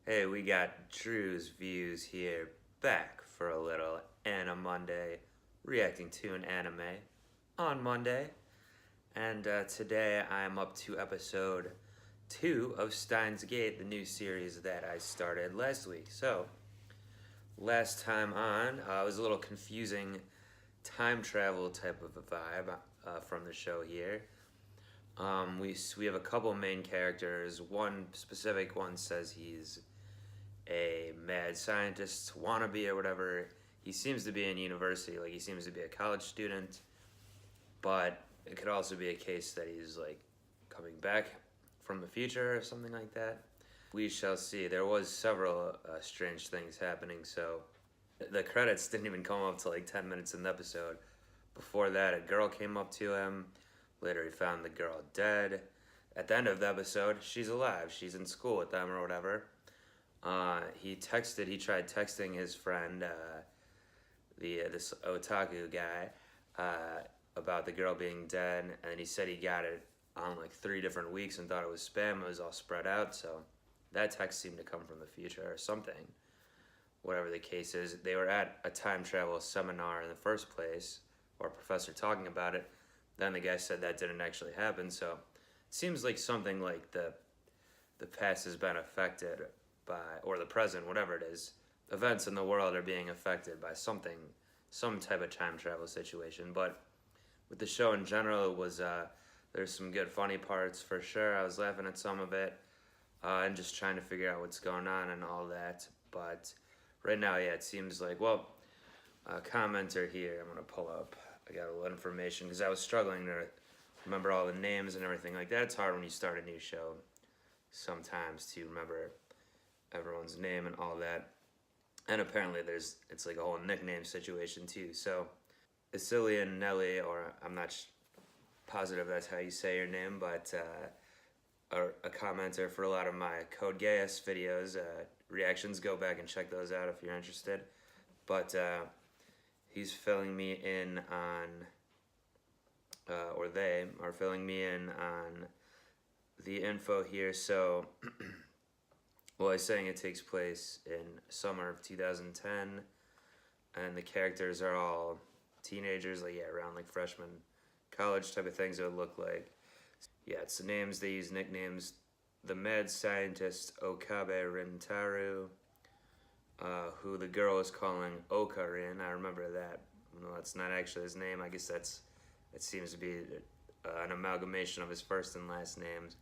Hey, we got Drewz Viewz here, back for a little Anna Monday, reacting to an anime on Monday. And today I'm up to episode 2 of Steins Gate, the new series that I started last week. So, last time on, it was a little confusing time travel type of a vibe from the show here. We have a couple main characters. One specific one says he's a mad scientist wannabe or whatever. He seems to be in university, like he seems to be a college student, but it could also be a case that he's like coming back from the future or something like that. We shall see. There was several strange things happening, so the credits didn't even come up to like 10 minutes in the episode. Before that, a girl came up to him. Later, he found the girl dead. At the end of the episode, she's alive. She's in school with them or whatever. He tried texting his friend, this otaku guy, about the girl being dead, and he said he got it on like 3 different weeks and thought it was spam. It was all spread out, so that text seemed to come from the future or something. Whatever the case is, they were at a time travel seminar in the first place, or a professor talking about it. Then the guy said that didn't actually happen, so it seems like something like the past has been affected by, or the present, whatever it is, events in the world are being affected by something, some type of time travel situation. But with the show in general, it was, there's some good funny parts for sure. I was laughing at some of it, and just trying to figure out what's going on and all that. But right now, yeah, it seems like, well, a commenter here, I'm gonna pull up. I got a little information, because I was struggling to remember all the names and everything like that. It's hard when you start a new show sometimes to remember everyone's name and all that. And apparently it's like a whole nickname situation too. So Isilian Nelly, or I'm not positive that's how you say your name, but a commenter for a lot of my Code Geass videos, reactions, go back and check those out if you're interested. But he's filling me in on, or they are filling me in on the info here. So well, he's saying it takes place in summer of 2010, and the characters are all teenagers, like, yeah, around like freshman college type of things it would look like. Yeah, it's the names, they use nicknames. The mad scientist Okabe Rintaro, who the girl is calling Okarin. I remember that. No, that's not actually his name. I guess it seems to be an amalgamation of his first and last names.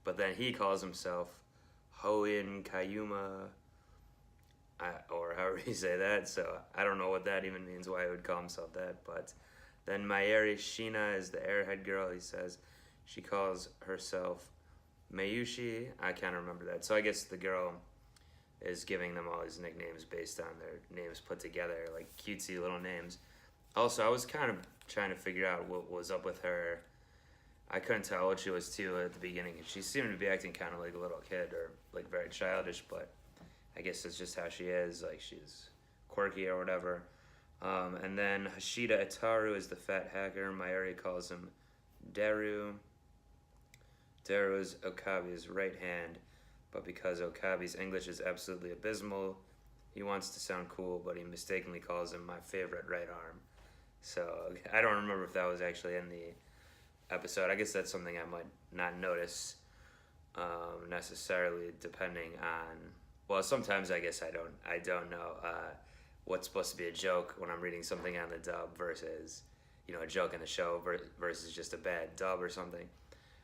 But then he calls himself Hoin Kayuma, or however you say that, so I don't know what that even means, why he would call himself that. But then Mayuri Shina is the airhead girl. He says she calls herself Mayushi. I can't remember that. So I guess the girl is giving them all these nicknames based on their names put together, like cutesy little names. Also, I was kind of trying to figure out what was up with her. I couldn't tell what she was too at the beginning. She seemed to be acting kind of like a little kid, or like very childish, but I guess it's just how she is. Like, she's quirky or whatever. And then Hashida Itaru is the fat hacker. Mayuri calls him Deru. Deru is Okabe's right hand, but because Okabe's English is absolutely abysmal, he wants to sound cool, but he mistakenly calls him my favorite right arm. So I don't remember if that was actually in the episode. I guess that's something I might not notice necessarily, depending on, well, sometimes I guess I don't know what's supposed to be a joke when I'm reading something on the dub versus, you know, a joke in the show versus just a bad dub or something.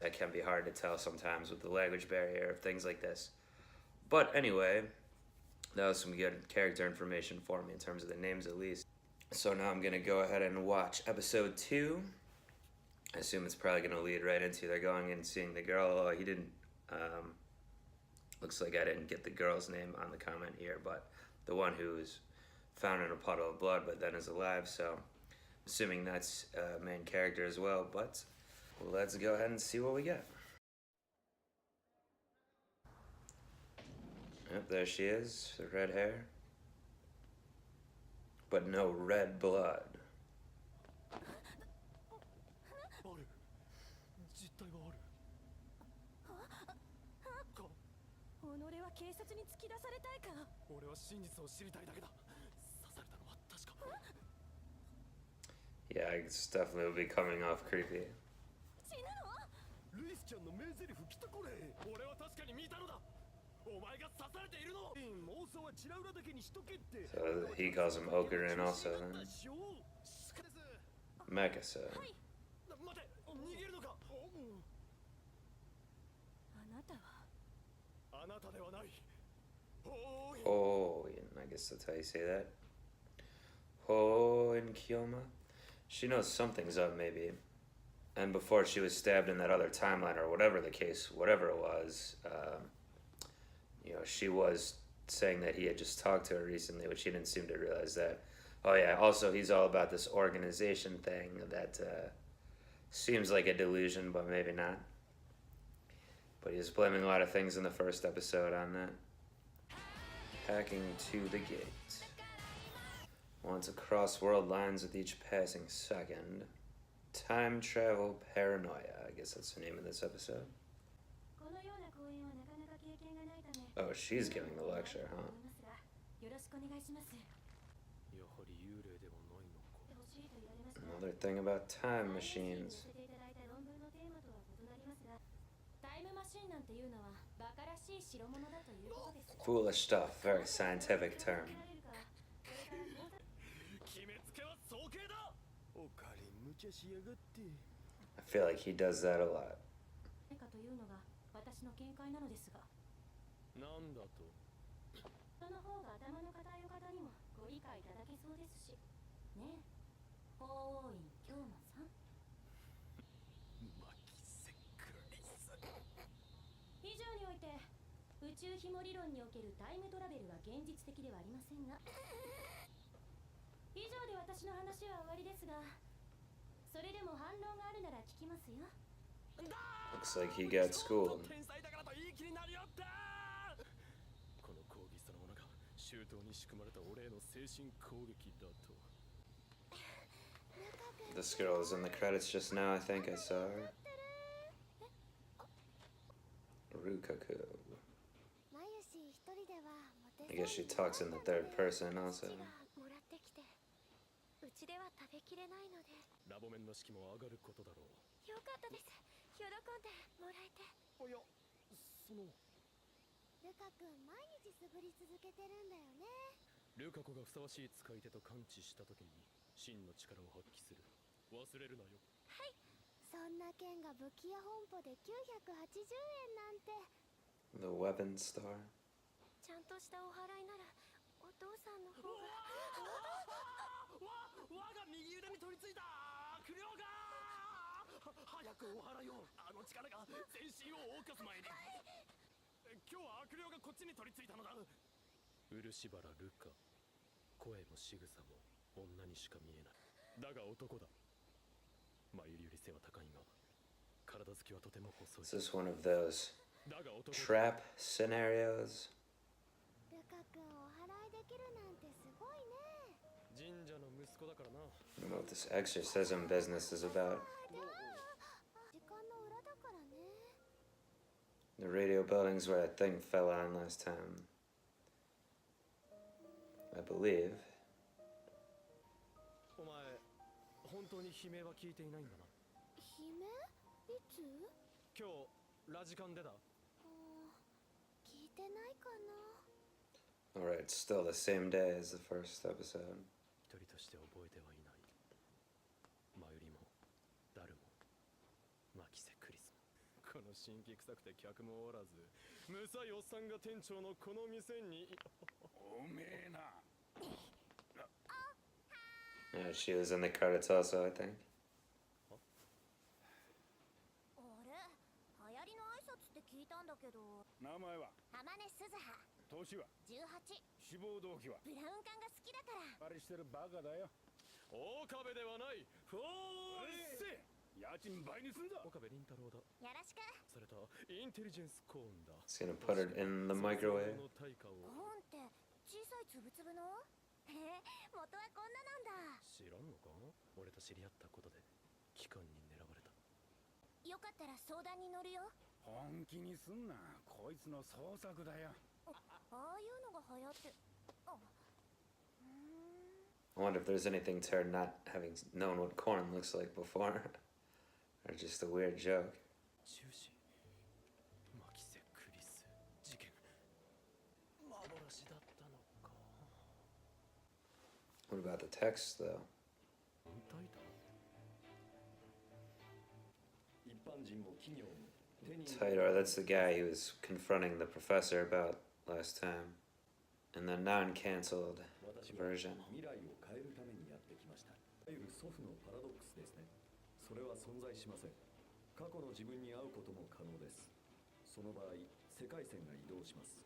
That can be hard to tell sometimes with the language barrier, things like this. But anyway, that was some good character information for me in terms of the names at least. So now I'm gonna go ahead and watch episode 2. I assume it's probably going to lead right into they're going and seeing the girl. Oh, he didn't, looks like I didn't get the girl's name on the comment here, but the one who's found in a puddle of blood but then is alive, so assuming that's main character as well. But let's go ahead and see what we get. Yep, there she is, the red hair, but no red blood. 実体があるか Yeah, it's definitely will be coming off creepy. So he calls him Okurin also then. Mekasa. Oh, I guess that's how you say that. Ho in Kyoma? She knows something's up, maybe. And before she was stabbed in that other timeline, or whatever the case, whatever it was, she was saying that he had just talked to her recently, which she didn't seem to realize that. Oh yeah, also he's all about this organization thing that seems like a delusion, but maybe not. But he was blaming a lot of things in the first episode on that. Hacking to the gate. Wants to cross world lines with each passing second. Time travel paranoia. I guess that's the name of this episode. Oh, she's giving the lecture, huh? Another thing about time machines. Foolish stuff, very scientific term. I feel like he does that a lot. Looks like he got schooled. This girl is in the credits just now, I think I saw her. Rukaku. I guess she talks in the third person also. The weapon star. Is this one of those trap scenarios? I don't know what this exorcism business is about. The radio building's where that thing fell on last time, I believe. Alright, still the same day as the first episode. Yeah, she was in the credits also, I think. It's gonna put it in the microwave. 本気にすんな。こいつの創作だよ。ああいうのが流行って。I wonder if there's anything to her not having known what corn looks like before. Or just a weird joke. 中止。マキセ・クリス事件。幻だったのか。What about the text, though? 本体だ。一般人も企業も手に Tidor, that's the guy he was confronting the professor about last time. In the non-cancelled 私は version. 未来を変えるためにやってきました。いわゆる祖父のパラドックスですね。それは存在しません。過去の自分に会うことも可能です。その場合、世界線が移動します。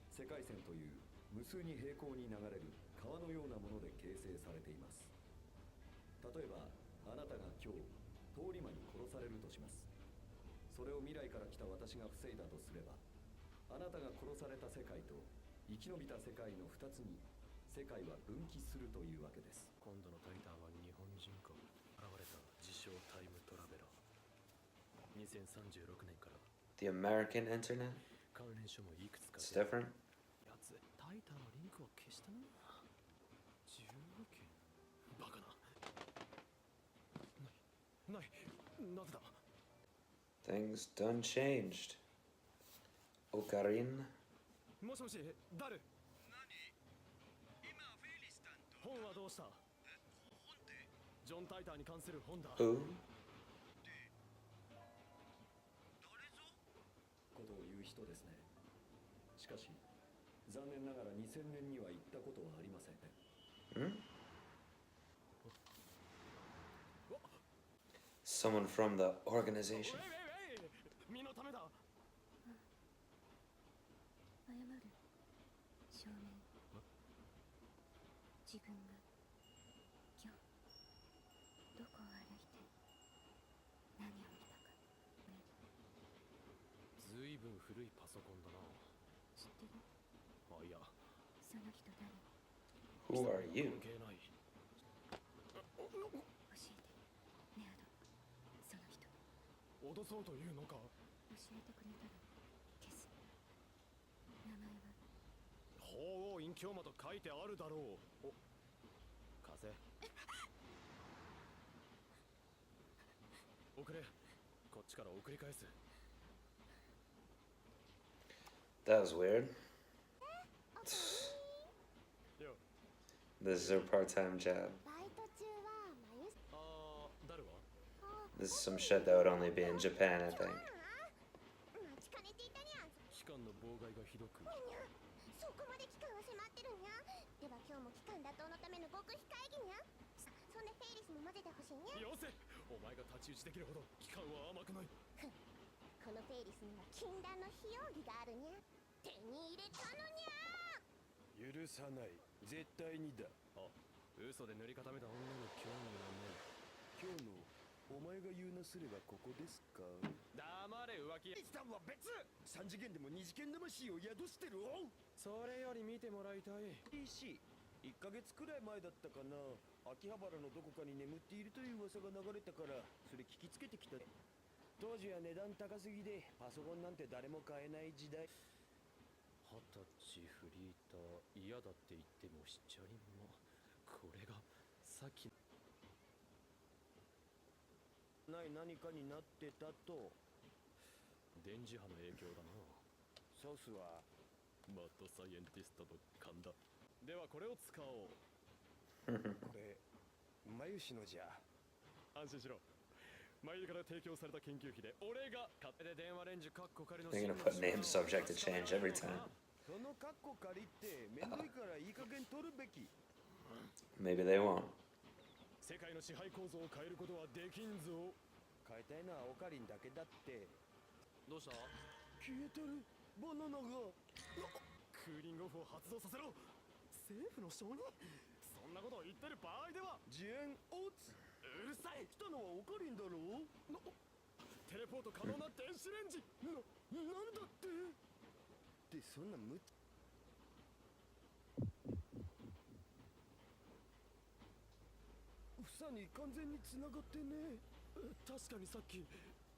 世界線という無数に平行に流れる川のようなもので形成されています。例えば、あなたが今日通り魔に殺されるとします。それを未来から来た私が防いだとすれば、あなたが殺された世界と生き延びた世界の2つに世界は分岐するというわけです。今度のタイターは日本人か。現れた自称タイムトラベラー。2036年から The American internet? 関連書もいくつか It's different? やつタイターのリンクを消したな。10件バカな。なぜだ。 Things done changed. Ocarin? もしもし、誰？本はどうした？ジョン・タイターに関する本だ。 Who? ことを言う人ですね。しかし、残念ながら2000年には行ったことはありません。 Hmm? Someone from the organization. 身のためだ。謝る少年。自分が今日どこを歩いて何を見たか。ずいぶん古いパソコンだな。知ってる？あ、いや。その人誰？ Who are you? 関係ない。教えてネアド。その人脅そうというのか。教えてくれたら消す。名前は？法王隠居魔と書いてあるだろう。お、貸せ。送れ。こっちから送り返す。 That was weird. This is her part-time job. バイト中はマユス。あー、誰は？ This is some shit that would only be in Japan, I think. 待ちかねていたにゃん。期間の妨害がひどく。にゃそこまで期間は迫ってるにゃ。では今日も期間打倒のための極秘会議にゃ。そんでフェイリスも混ぜてほしいにゃ。よせ。お前が太刀打ちできるほど期間は甘くない。このフェイリスには禁断の非容疑があるにゃ。手に入れたのにゃ。許さない。絶対にだ。あ、嘘で塗り固めた女に興味がね。今日のお前が言うなすればここですか。黙れ浮気。イスタンは別。3次元でも2次元魂を宿してるお。それより見てもらいたい。PC。1ヶ月くらい前だったかな。秋葉原のどこかに眠っているという噂が流れたからそれ聞きつけてきた。当時は値段高すぎでパソコンなんて誰も買えない時代。20歳フリーター嫌だって言ってもしちゃりま。これがさっきない何かになってたと。電磁波の影響だな。ソースはマッドサイエンティストと勘だ。ではこれを使おう。これ眉シのじゃ。安心しろ。前から提供された研究費で俺が勝手で電話レンジカッコ仮の They're gonna put name subject to change every time. そのカッコ借りってめんどいからいい加減取るべき。 Maybe they won't. 世界の支配構造を変えることはできんぞ。変えたいのはオカリンだけだって。どうした？消えてるバナナが。クーリングオフを発動させろ。政府の承認？そんなことを言ってる場合では。ジェンオツ。うるさい。来たのはオカリンだろう。テレポート可能な電子レンジ。なんだってでそんな無茶。房に完全に繋がってね。確かにさっき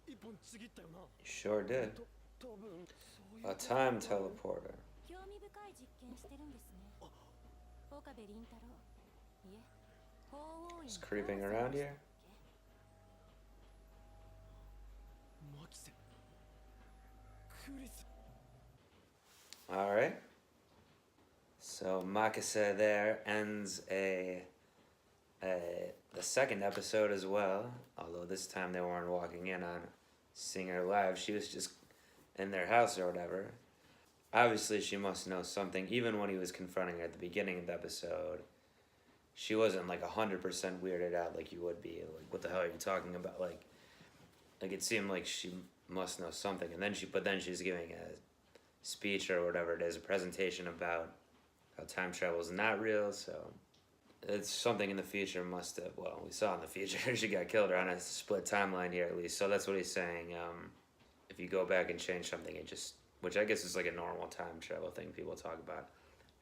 一本ちぎったよな。 You sure did. 多分そういう A time teleporter. 興味深い実験してるんですね。岡部倫太郎。いえ、法王院 Just creeping around here. マキセクリス Alright. So Makase there ends the second episode as well. Although this time they weren't walking in on seeing her live. She was just in their house or whatever. Obviously she must know something. Even when he was confronting her at the beginning of the episode, she wasn't like 100% weirded out like you would be. Like, what the hell are you talking about? Like it seemed like she must know something. And then she's giving a speech or whatever it is, a presentation about how time travel is not real, so it's something in the future must have, well, we saw in the future she got killed, or on a split timeline here at least, so that's what he's saying. If you go back and change something, it just, which I guess is like a normal time travel thing people talk about,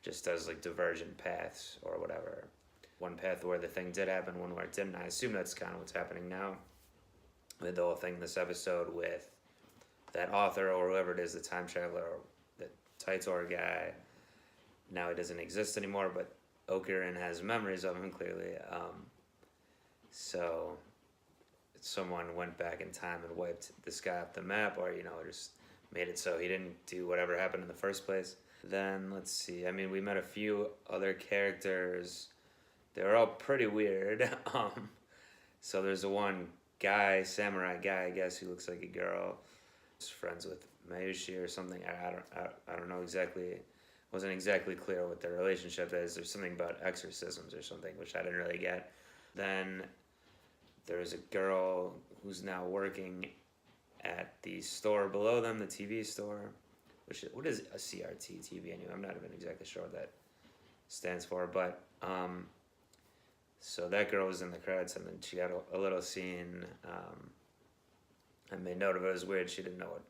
just does like divergent paths or whatever. One path where the thing did happen, one where it didn't. I assume that's kind of what's happening now with the whole thing in this episode with that author or whoever it is, the time traveler, or the Taitor guy. Now he doesn't exist anymore, but Okurin has memories of him clearly. So someone went back in time and wiped this guy off the map, or just made it so he didn't do whatever happened in the first place. Then let's see. I mean, we met a few other characters. They were all pretty weird. So there's the one guy, samurai guy, I guess, who looks like a girl. He's friends with Mayushi or something. I don't know exactly. Wasn't exactly clear what their relationship is. There's something about exorcisms or something, which I didn't really get. Then there's a girl who's now working at the store below them, the TV store. What is a CRT TV anyway? I'm not even exactly sure what that stands for, but so that girl was in the credits, and then she had a little scene. I made note of it as weird. She didn't know what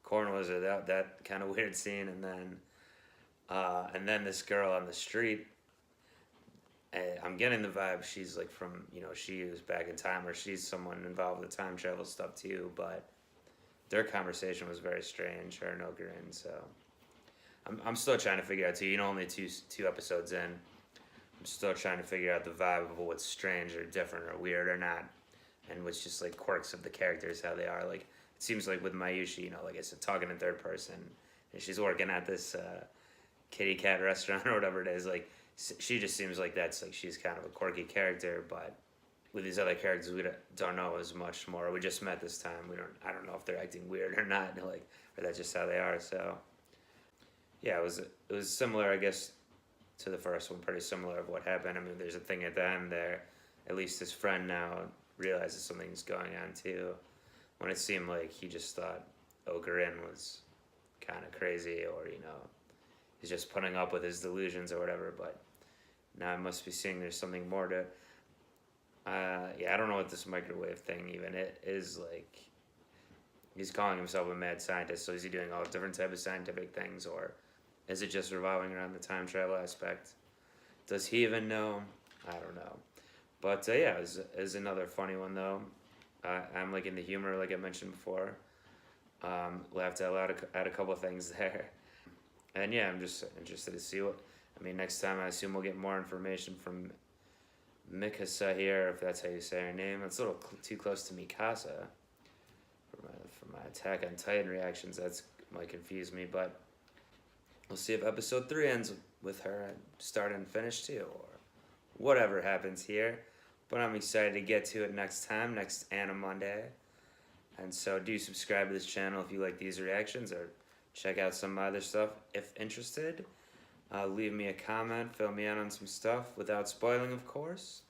corn was, or that kind of weird scene, and then this girl on the street, I'm getting the vibe she's like from, she was back in time, or she's someone involved with time travel stuff too, but their conversation was very strange, her and Okurin, so I'm still trying to figure out too, only two episodes in, I'm still trying to figure out the vibe of what's strange or different or weird or not, and what's just like quirks of the characters, how they are. Like, it seems like with Mayushi, like I said, talking in third person, and she's working at this kitty cat restaurant or whatever it is, like she just seems like that's like she's kind of a quirky character, but with these other characters we don't know as much more. We just met this time. I don't know if they're acting weird or not, or that's just how they are. So yeah, it was similar, I guess, to the first one, pretty similar of what happened. I mean, there's a thing at the end there, at least his friend now realizes something's going on too, when it seemed like he just thought Okurin was kind of crazy, or he's just putting up with his delusions or whatever, but now I must be seeing there's something more to, yeah, I don't know what this microwave thing even is, like, he's calling himself a mad scientist, so is he doing all different type of scientific things, or is it just revolving around the time travel aspect? Does he even know? I don't know. But yeah, it was another funny one though. I'm liking the humor, like I mentioned before. Laughed out loud at a couple of things there. And yeah, I'm just interested to see next time I assume we'll get more information from Mikasa here, if that's how you say her name. It's a little too close to Mikasa for my Attack on Titan reactions. That's might confuse me, but we'll see if episode 3 ends with her start and finish too, or whatever happens here. But I'm excited to get to it next time, next Anime Monday. And so do subscribe to this channel if you like these reactions, or check out some other stuff if interested. Leave me a comment, fill me in on some stuff without spoiling, of course.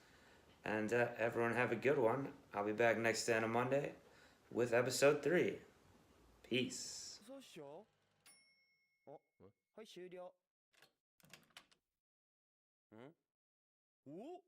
And everyone have a good one. I'll be back next Anime Monday with episode 3. Peace. そうっしょ。あ、はい終了。ん？お？